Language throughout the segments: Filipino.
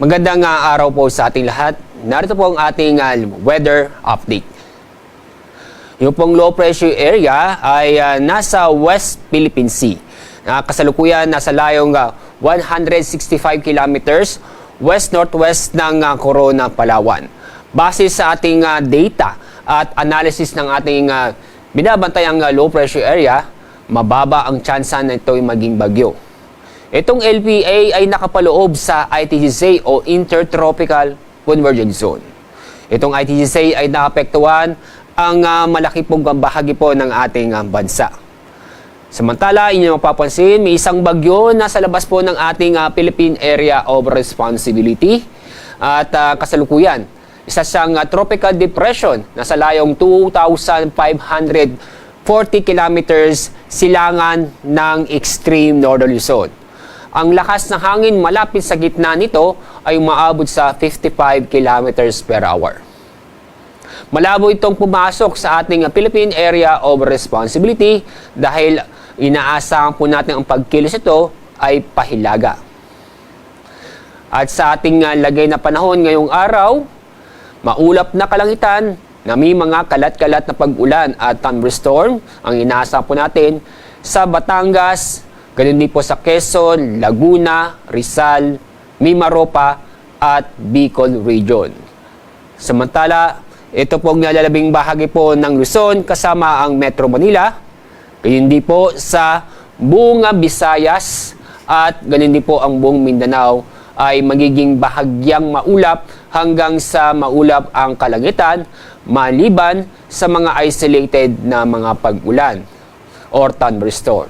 Magandang araw po sa ating lahat. Narito po ang ating weather update. Yung pong low pressure area ay nasa West Philippine Sea. Kasalukuyan nasa layong 165 kilometers west-northwest ng Corona, Palawan. Base sa ating data at analysis ng ating binabantayang low pressure area, mababa ang tsansa na ito'y maging bagyo. Itong LPA ay nakapaloob sa ITGC o Intertropical Convergence Zone. Itong ITGC ay naapektuhan ang malaki pong bahagi po ng ating bansa. Samantala, inyo mapapansin, may isang bagyo na sa labas po ng ating Philippine Area of Responsibility at kasalukuyan. Isa siyang tropical depression na sa layong 2,540 kilometers silangan ng extreme northerly zone. Ang lakas ng hangin malapit sa gitna nito ay umaabot sa 55 kilometers per hour. Malabo itong pumasok sa ating Philippine Area of Responsibility dahil inaasahan po natin ang pagkilos ito ay pahilaga. At sa ating lagay na panahon ngayong araw, maulap na kalangitan na may mga kalat-kalat na pag-ulan at thunderstorm ang inaasahan po natin sa Batangas, ganun din po sa Quezon, Laguna, Rizal, Mimaropa at Bicol Region. Samantala, ito pong nalalabing bahagi po ng Luzon kasama ang Metro Manila, ganun din po sa buong Visayas at ganun din po ang buong Mindanao ay magiging bahagyang maulap hanggang sa maulap ang kalangitan maliban sa mga isolated na mga pag-ulan or thunderstorm.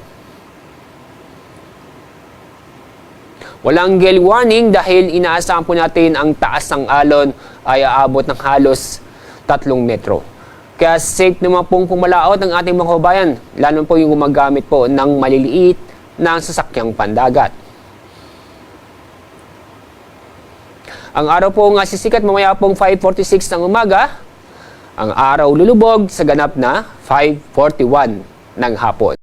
Walang gale warning dahil inaasahan po natin ang taas ng alon ay aabot ng halos 3 metro. Kaya safe naman pong pumalaot ang ating mga kabayan, lalo po yung gumagamit po ng maliliit na sasakyang pandagat. Ang araw po nga sisikat mamaya pong 5:46 ng umaga, ang araw lulubog sa ganap na 5:41 ng hapon.